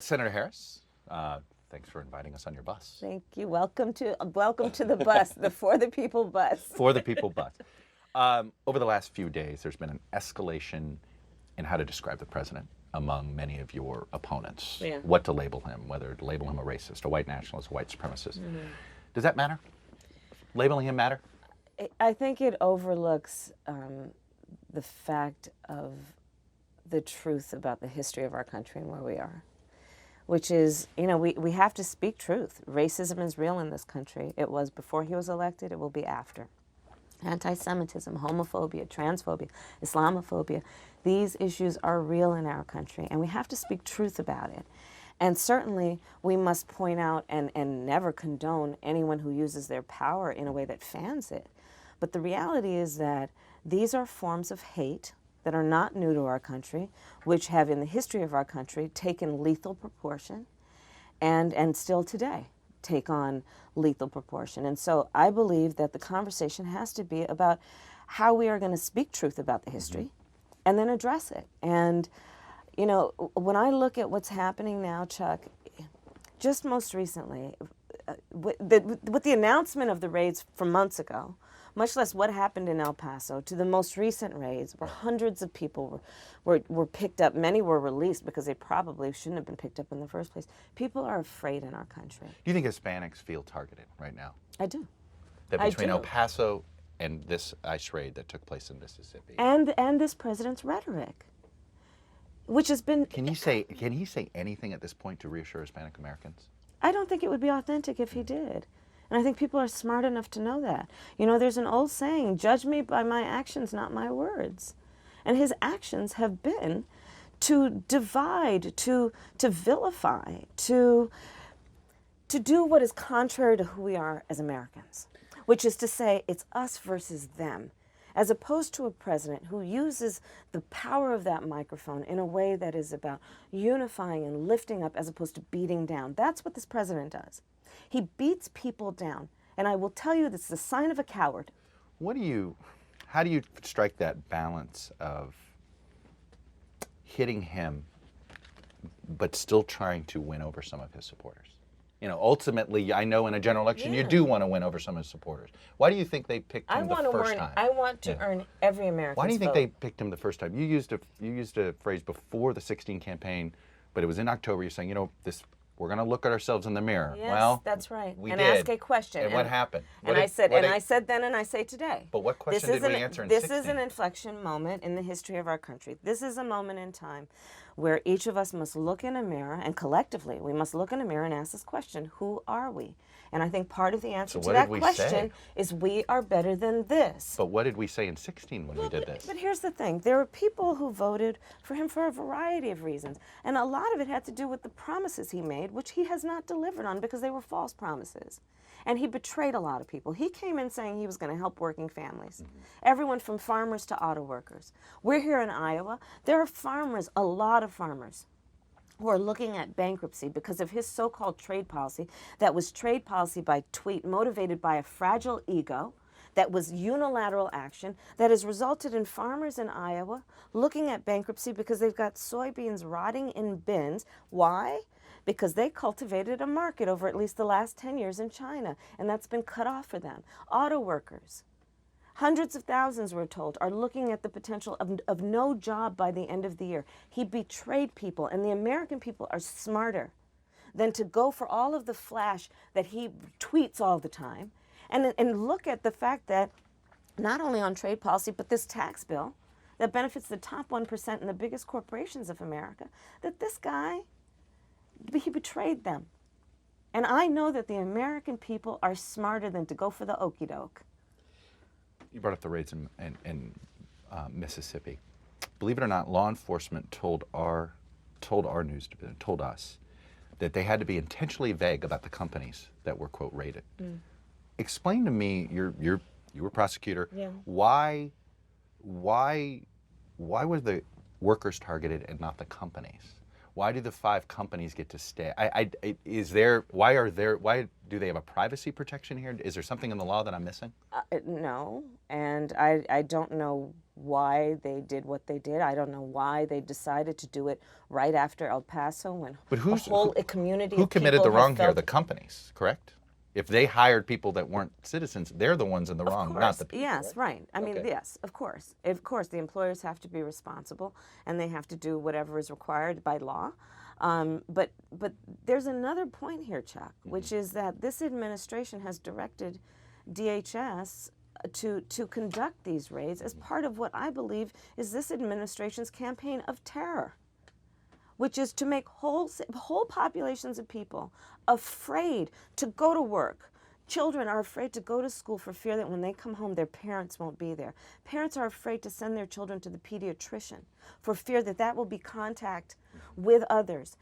Senator Harris, thanks for inviting us on your bus. Thank you. Welcome to the bus, the For the People bus. For the People bus. Over the last few days, there's been an escalation in how to describe the president among many of your opponents. Yeah. What to label him, whether to label him a racist, a white nationalist, a white supremacist. Mm-hmm. Does that matter? Labeling him matter? I think it overlooks the fact of the truth about the history of our country and where we are. Which is, we have to speak truth. Racism is real in this country. It was before he was elected, it will be after. Anti-Semitism, homophobia, transphobia, Islamophobia, these issues are real in our country, and we have to speak truth about it. And certainly, we must point out and never condone anyone who uses their power in a way that fans it. But the reality is that these are forms of hate that are not new to our country, which have in the history of our country taken lethal proportion and still today take on lethal proportion. And so I believe that the conversation has to be about how we are going to speak truth about the history and then address it. And, when I look at what's happening now, Chuck, just most recently, with the announcement of the raids from months ago, much less what happened in El Paso, to the most recent raids where hundreds of people were picked up. Many were released because they probably shouldn't have been picked up in the first place. People are afraid in our country. Do you think Hispanics feel targeted right now? I do. That between El Paso and this ICE raid that took place in Mississippi? And this president's rhetoric, which has been... Can he say anything at this point to reassure Hispanic Americans? I don't think it would be authentic if he did. And I think people are smart enough to know that. There's an old saying, judge me by my actions, not my words. And his actions have been to divide, to vilify, to do what is contrary to who we are as Americans, which is to say it's us versus them, as opposed to a president who uses the power of that microphone in a way that is about unifying and lifting up as opposed to beating down. That's what this president does. He beats people down, and I will tell you that's the sign of a coward. How do you strike that balance of hitting him, but still trying to win over some of his supporters? Ultimately, I know in a general election you do want to win over some of his supporters. Why do you think they picked him the first time? I want to earn every American's vote. Why do you think they picked him the first time? You used a phrase before the 2016 campaign, but it was in October. You're saying, we're going to look at ourselves in the mirror. Yes, well, that's right. We and did. Ask a question. And what happened? I said then and I say today. But what question did we answer in 2016? This is an inflection moment in the history of our country. This is a moment in time where each of us must look in a mirror, and collectively we must look in a mirror and ask this question, who are we? And I think part of the answer to that question is we are better than this. But what did we say in 2016 when we did this? But here's the thing. There were people who voted for him for a variety of reasons. And a lot of it had to do with the promises he made, which he has not delivered on because they were false promises. And he betrayed a lot of people. He came in saying he was going to help working families. Everyone from farmers to auto workers. We're here in Iowa. There are farmers, a lot of farmers, who are looking at bankruptcy because of his so-called trade policy that was trade policy by tweet motivated by a fragile ego, that was unilateral action, that has resulted in farmers in Iowa looking at bankruptcy because they've got soybeans rotting in bins. Why? Because they cultivated a market over at least the last 10 years in China, and that's been cut off for them. Auto workers. Hundreds of thousands, we're told, are looking at the potential of no job by the end of the year. He betrayed people, and the American people are smarter than to go for all of the flash that he tweets all the time and look at the fact that not only on trade policy, but this tax bill that benefits the top 1% and the biggest corporations of America, that this guy, he betrayed them. And I know that the American people are smarter than to go for the okie doke. You brought up the raids in Mississippi. Believe it or not, law enforcement told us that they had to be intentionally vague about the companies that were, quote, raided. Explain to me, you were a prosecutor. Yeah. Why were the workers targeted and not the companies? Why do the 5 companies get to stay? Why do they have a privacy protection here? Is there something in the law that I'm missing? No, and I don't know why they did what they did. I don't know why they decided to do it right after El Paso when But a whole community who of committed people the wrong have here? felt The companies, correct? If they hired people that weren't citizens, they're the ones in the wrong, not the people. Yes, right. I mean, Okay. yes, of course. Of course, the employers have to be responsible, and they have to do whatever is required by law. But there's another point here, Chuck, which is that this administration has directed DHS to conduct these raids as part of what I believe is this administration's campaign of terror, which is to make whole populations of people afraid to go to work. Children are afraid to go to school for fear that when they come home, their parents won't be there. Parents are afraid to send their children to the pediatrician for fear that that will be contact with others.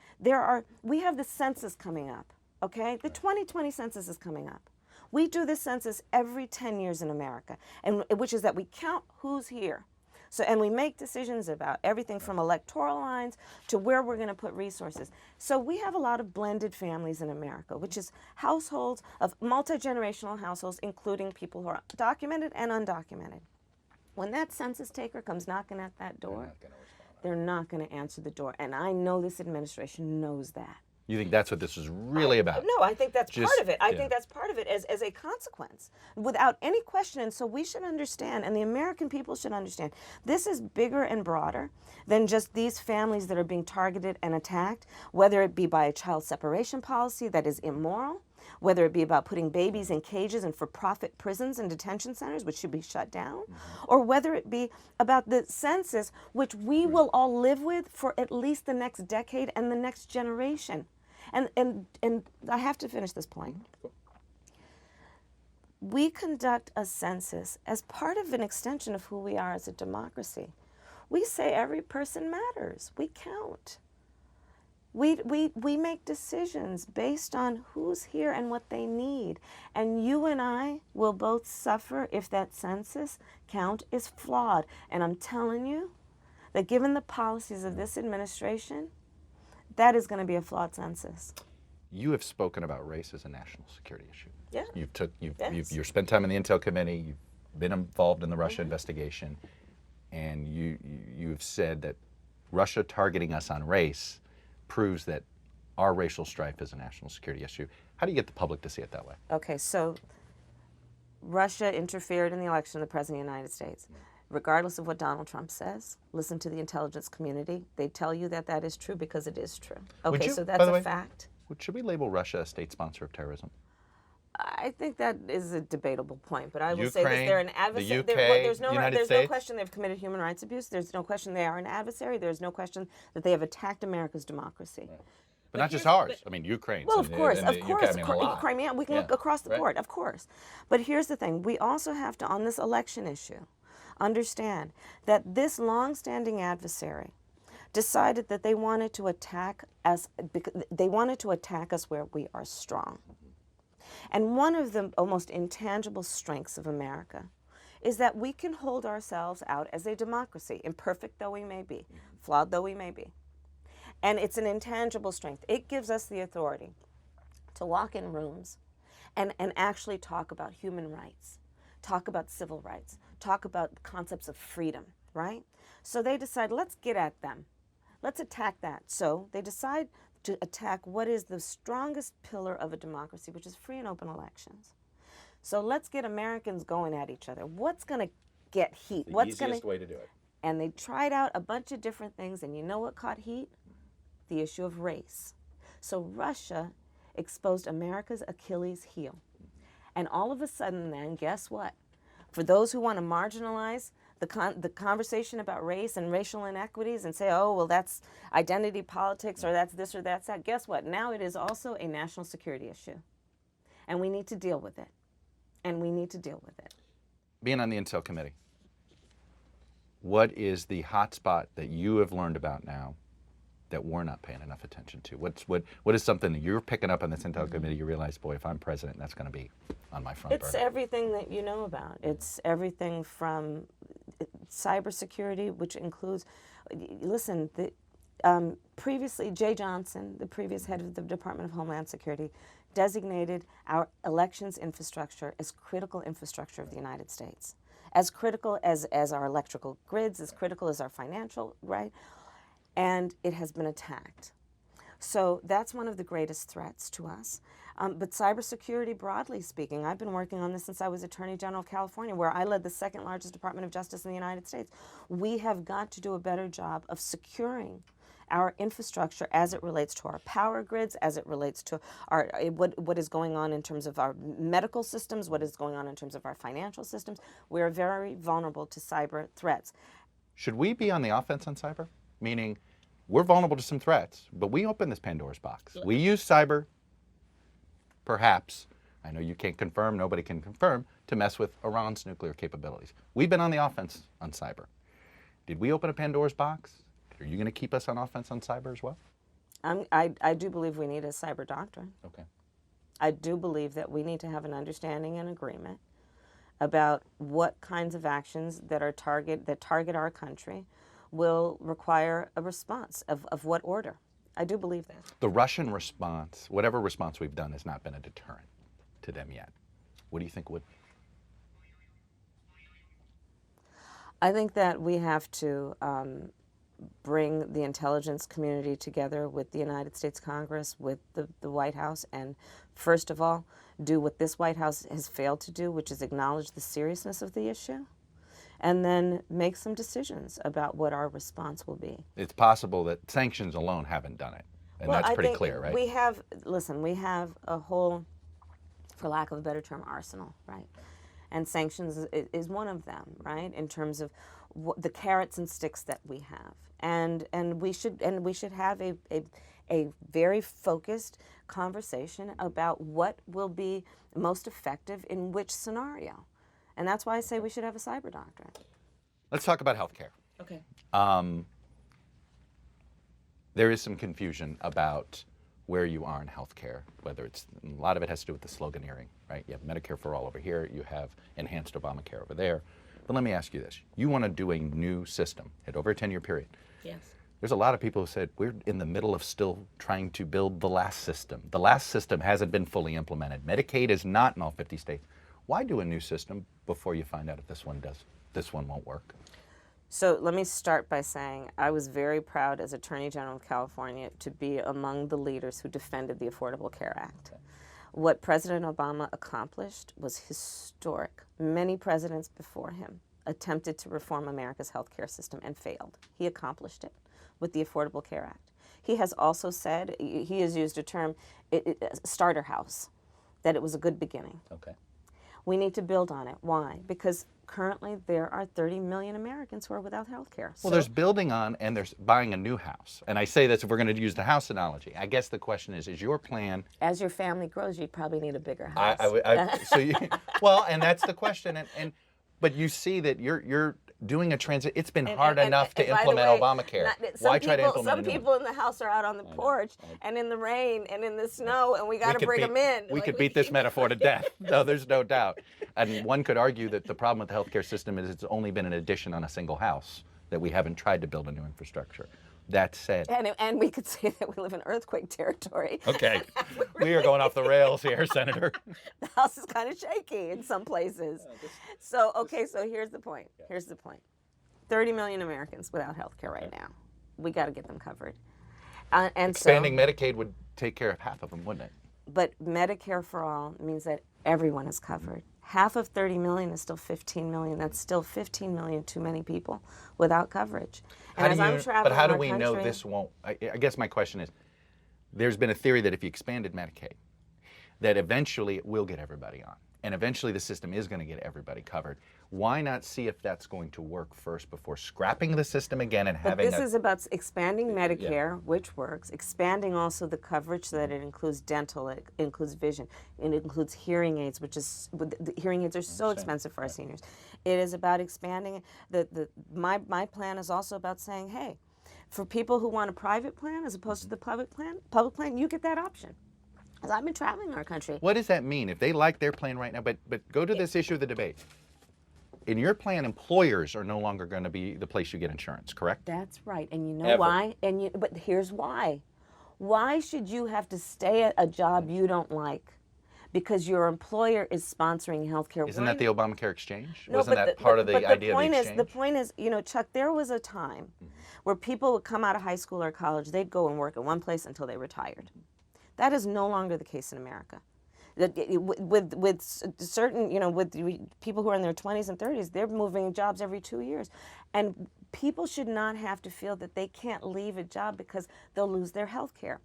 We have the census coming up, okay? The 2020 census is coming up. We do this census every 10 years in America, and which is that we count who's here. So, and we make decisions about everything from electoral lines to where we're going to put resources. So we have a lot of blended families in America, which is households of multi-generational households, including people who are documented and undocumented. When that census taker comes knocking at that door, they're not going to answer the door. And I know this administration knows that. You think that's what this is really about? No, I think that's part of it. I yeah. think that's part of it as a consequence, without any question. And so we should understand, and the American people should understand, this is bigger and broader than just these families that are being targeted and attacked, whether it be by a child separation policy that is immoral, whether it be about putting babies in cages and for-profit prisons and detention centers, which should be shut down, or whether it be about the census, which we will all live with for at least the next decade and the next generation. And I have to finish this point. We conduct a census as part of an extension of who we are as a democracy. We say every person matters. We count. We make decisions based on who's here and what they need. And you and I will both suffer if that census count is flawed. And I'm telling you that given the policies of this administration, that is going to be a flawed census. You have spoken about race as a national security issue. Yeah. You've spent time in the Intel Committee. You've been involved in the Russia investigation, and you've said that Russia targeting us on race proves that our racial strife is a national security issue. How do you get the public to see it that way? Okay, so Russia interfered in the election of the President of the United States. Regardless of what Donald Trump says, listen to the intelligence community. They tell you that that is true because it is true. Okay, so that's a fact. Should we label Russia a state sponsor of terrorism? I think that is a debatable point, but I will say Ukraine, that they're an adversary. the UK, There's no United States? question they've committed human rights abuse. There's no question they are an adversary. There's no question that they have attacked America's democracy. Right. But not just ours. I mean, Ukraine. Well, of course, Crimea. We can Yeah. look across the board, of course. But here's the thing: we also have to, on this election issue, understand that this long-standing adversary decided that they wanted to attack us. They wanted to attack us where we are strong. And one of the almost intangible strengths of America is that we can hold ourselves out as a democracy, imperfect though we may be, flawed though we may be. And it's an intangible strength. It gives us the authority to walk in rooms and actually talk about human rights, talk about civil rights, talk about concepts of freedom, right? So they decide, let's get at them. Let's attack that. So they decide to attack what is the strongest pillar of a democracy, which is free and open elections. So let's get Americans going at each other. What's going to get heat? The easiest way to do it. And they tried out a bunch of different things, and you know what caught heat? The issue of race. So Russia exposed America's Achilles heel. And all of a sudden then, guess what? For those who want to marginalize the conversation about race and racial inequities and say, oh, well, that's identity politics or that's this or that's that, guess what? Now it is also a national security issue. And we need to deal with it. And we need to deal with it. Being on the Intel Committee, what is the hot spot that you have learned about now that we're not paying enough attention to? What is something that you're picking up on this Intel Committee, you realize, boy, if I'm president, that's going to be on my front burner? It's everything that you know about. It's everything from cybersecurity, which includes, listen, previously, Jay Johnson, the previous head of the Department of Homeland Security, designated our elections infrastructure as critical infrastructure of the United States. as critical as our electrical grids, as critical as our financial, right? And it has been attacked. So that's one of the greatest threats to us. But cybersecurity, broadly speaking, I've been working on this since I was Attorney General of California, where I led the second largest Department of Justice in the United States. We have got to do a better job of securing our infrastructure as it relates to our power grids, as it relates to our what is going on in terms of our medical systems, what is going on in terms of our financial systems. We are very vulnerable to cyber threats. Should we be on the offense on cyber? Meaning, we're vulnerable to some threats, but we open this Pandora's box. We use cyber, perhaps, I know you can't confirm, nobody can confirm, to mess with Iran's nuclear capabilities. We've been on the offense on cyber. Did we open a Pandora's box? Are you going to keep us on offense on cyber as well? I do believe we need a cyber doctrine. Okay. I do believe that we need to have an understanding and agreement about what kinds of actions that target our country will require a response, of what order. I do believe that. The Russian response, whatever response we've done, has not been a deterrent to them yet. What do you think would? I think that we have to bring the intelligence community together with the United States Congress, with the White House, and first of all, do what this White House has failed to do, which is acknowledge the seriousness of the issue, and then make some decisions about what our response will be. It's possible that sanctions alone haven't done it, and that's pretty clear, right? We have a whole, for lack of a better term, arsenal, right? And sanctions is one of them, right? In terms of the carrots and sticks that we have, and we should have a very focused conversation about what will be most effective in which scenario. And that's why I say we should have a cyber doctrine. Let's talk about healthcare. Okay. There is some confusion about where you are in healthcare, whether it's, a lot of it has to do with the sloganeering, right? You have Medicare for all over here, you have enhanced Obamacare over there. But let me ask you this. You want to do a new system at over a 10-year period. Yes. There's a lot of people who said, we're in the middle of still trying to build the last system. The last system hasn't been fully implemented. Medicaid is not in all 50 states. Why do a new system before you find out if this one won't work? So let me start by saying I was very proud as Attorney General of California to be among the leaders who defended the Affordable Care Act. Okay. What President Obama accomplished was historic. Many presidents before him attempted to reform America's healthcare system and failed. He accomplished it with the Affordable Care Act. He has also said, he has used a term, starter house, that it was a good beginning. Okay. We need to build on it. Why? Because currently there are 30 million Americans who are without health care. Well, there's building on and there's buying a new house. And I say this if we're going to use the house analogy. I guess the question is your plan... As your family grows, you probably need a bigger house. Well, and that's the question. But you see that you're doing a transit. It's been hard enough to implement Obamacare. Why try to implement some people in the house are out on the porch and in the rain and in the snow, and we got to bring them in. We could beat this metaphor to death. No, there's no doubt. And one could argue that the problem with the healthcare system is it's only been an addition on a single house, that we haven't tried to build a new infrastructure. That said. And we could say that we live in earthquake territory. Okay. We are going off the rails here, Senator. The house is kind of shaky in some places. So here's the point. Here's the point. 30 million Americans without health care right now. We got to get them covered. Expanding Medicaid would take care of half of them, wouldn't it? But Medicare for all means that everyone is covered. Half of 30 million is still 15 million. That's still 15 million too many people without coverage. And but how do we know this won't? I guess my question is, there's been a theory that if you expanded Medicaid, that eventually it will get everybody on. And eventually the system is going to get everybody covered. Why not see if that's going to work first before scrapping the system again and having This is about expanding Medicare, which works, expanding also the coverage so that it includes dental, it includes vision, it includes hearing aids, the hearing aids are so expensive for our seniors. It is about expanding. My plan is also about saying, hey, for people who want a private plan as opposed to the public plan, you get that option. Because I've been traveling our country. What does that mean? If they like their plan right now, but go to this issue of the debate. In your plan, employers are no longer going to be the place you get insurance, correct? That's right. And you know why? But here's why. Why should you have to stay at a job you don't like because your employer is sponsoring health care. Isn't that the Obamacare exchange? No, Wasn't that part of the idea of the exchange? The point is, you know, Chuck, there was a time where people would come out of high school or college, they'd go and work at one place until they retired. That is no longer the case in America. With certain, you know, with people who are in their 20s and 30s, they're moving jobs every 2 years. And people should not have to feel that they can't leave a job because they'll lose their health care.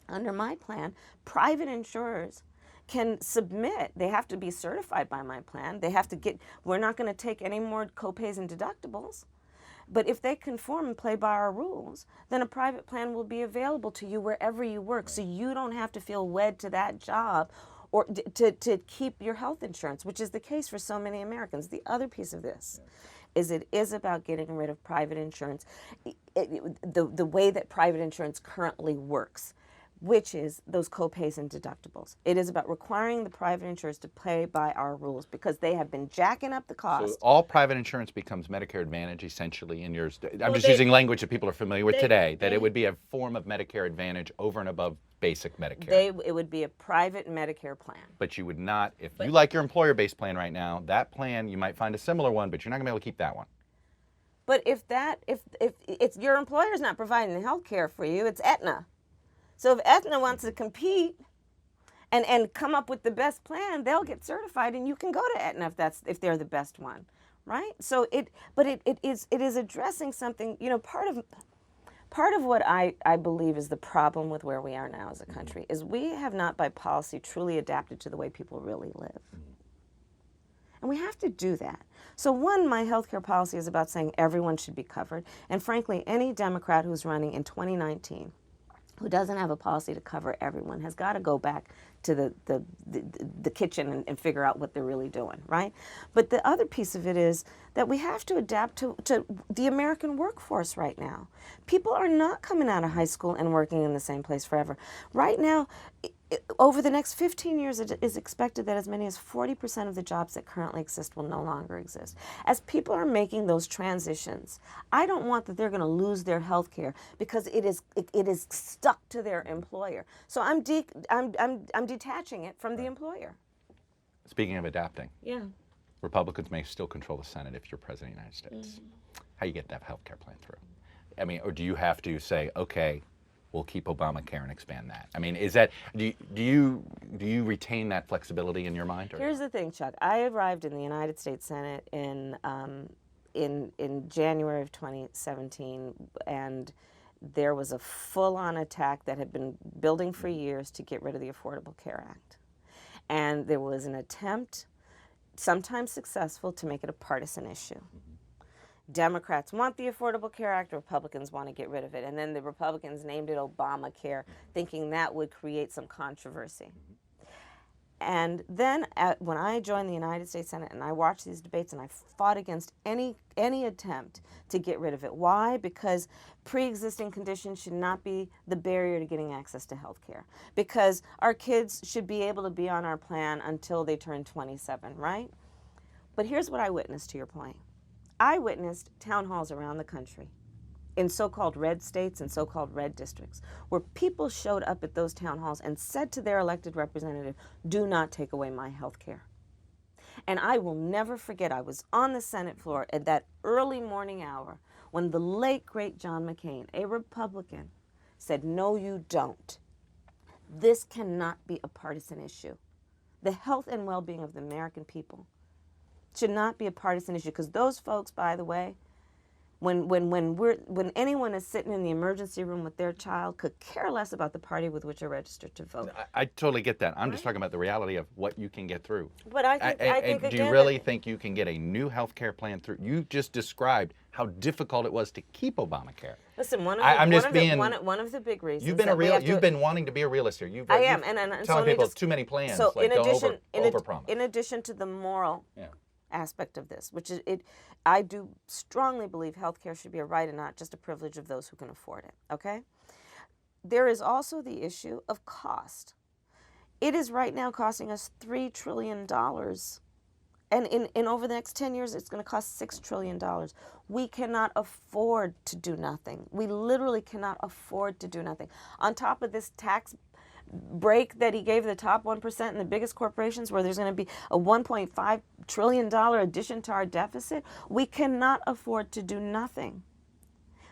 Under my plan, private insurers can submit, they have to be certified by my plan. They have to get, we're not going to take any more copays and deductibles. But if they conform and play by our rules, then a private plan will be available to you wherever you work, so you don't have to feel wed to that job or to keep your health insurance, which is the case for so many Americans. The other piece of this is it is about getting rid of private insurance, the way that private insurance currently works, which is those copays and deductibles. It is about requiring the private insurers to play by our rules because they have been jacking up the cost. So all private insurance becomes Medicare Advantage essentially in yours. I'm just using language that people are familiar with today, that it would be a form of Medicare Advantage over and above basic Medicare. It would be a private Medicare plan. But you would not, if you like your employer-based plan right now, that plan, you might find a similar one, but you're not gonna be able to keep that one. But if it's your employer's not providing the health care for you, it's Aetna. So if Aetna wants to compete and come up with the best plan, they'll get certified, and you can go to Aetna if they're the best one, right? So it is addressing something. You know, part of what I believe is the problem with where we are now as a country is we have not, by policy, truly adapted to the way people really live. And we have to do that. So one, my healthcare policy is about saying everyone should be covered. And frankly, any Democrat who's running in 2019 who doesn't have a policy to cover everyone has got to go back to the kitchen and figure out what they're really doing, right? But the other piece of it is that we have to adapt to the American workforce right now. People are not coming out of high school and working in the same place forever. Right now, over the next 15 years, it is expected that as many as 40% of the jobs that currently exist will no longer exist. As people are making those transitions, I don't want that they're going to lose their health care because it is stuck to their employer. So I'm detaching it from the employer. Speaking of adapting, Yeah. Republicans may still control the Senate if you're president of the United States. How you get that health care plan through? I mean, or do you have to say, okay, we'll keep Obamacare and expand that? I mean, is that, do you retain that flexibility in your mind? Or? Here's the thing, Chuck. I arrived in the United States Senate in January of 2017, and there was a full-on attack that had been building for years to get rid of the Affordable Care Act. And there was an attempt, sometimes successful, to make it a partisan issue. Democrats want the Affordable Care Act, Republicans want to get rid of it. And then the Republicans named it Obamacare, thinking that would create some controversy. And then when I joined the United States Senate and I watched these debates and I fought against any attempt to get rid of it. Why? Because pre-existing conditions should not be the barrier to getting access to health care. Because our kids should be able to be on our plan until they turn 27, right? But here's what I witnessed, to your point. I witnessed town halls around the country in so-called red states and so-called red districts where people showed up at those town halls and said to their elected representative, do not take away my health care. And I will never forget, I was on the Senate floor at that early morning hour when the late, great John McCain, a Republican, said, no, you don't. This cannot be a partisan issue. The health and well-being of the American people should not be a partisan issue, because those folks, by the way, when anyone is sitting in the emergency room with their child, could care less about the party with which they're registered to vote. I totally get that. I'm just talking about the reality of what you can get through. But I think do you really think you can get a new health care plan through? You just described how difficult it was to keep Obamacare. Listen, one of the big reasons you've been wanting to be a realist here. I am, telling people too many plans. So like overpromise. In addition to the moral aspect of this, which is I do strongly believe health care should be a right and not just a privilege of those who can afford it, okay? There is also the issue of cost. It is right now costing us $3 trillion. And in over the next 10 years, it's going to cost $6 trillion. We cannot afford to do nothing. We literally cannot afford to do nothing. On top of this tax break that he gave the top 1% and the biggest corporations, where there's going to be a $1.5 trillion addition to our deficit, we cannot afford to do nothing.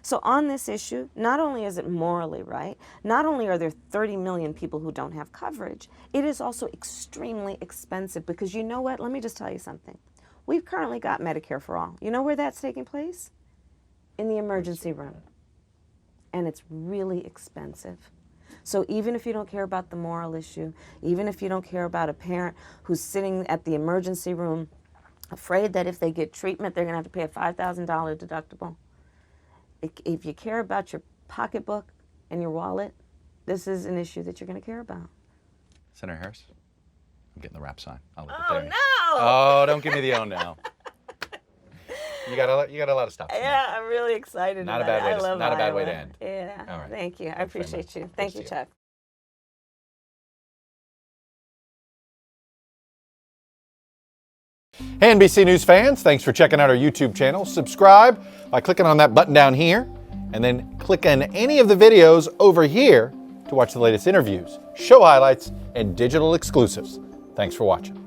So on this issue, not only is it morally right, not only are there 30 million people who don't have coverage, it is also extremely expensive, because you know what? Let me just tell you something. We've currently got Medicare for all. You know where that's taking place? In the emergency room. And it's really expensive. So even if you don't care about the moral issue, even if you don't care about a parent who's sitting at the emergency room afraid that if they get treatment, they're going to have to pay a $5,000 deductible, if you care about your pocketbook and your wallet, this is an issue that you're going to care about. Senator Harris, I'm getting the rap sign. I'll leave Oh, it there. no! Oh, don't give me the oh now. You got a lot of stuff. Yeah, I'm really excited Not a about bad way it. I to- love not a bad Iowa. way to end. Yeah, All right. Thank you. I Good friend. appreciate you. Good Thank to you, see you. Chuck. Hey NBC News fans, thanks for checking out our YouTube channel. Subscribe by clicking on that button down here, and then click on any of the videos over here to watch the latest interviews, show highlights, and digital exclusives. Thanks for watching.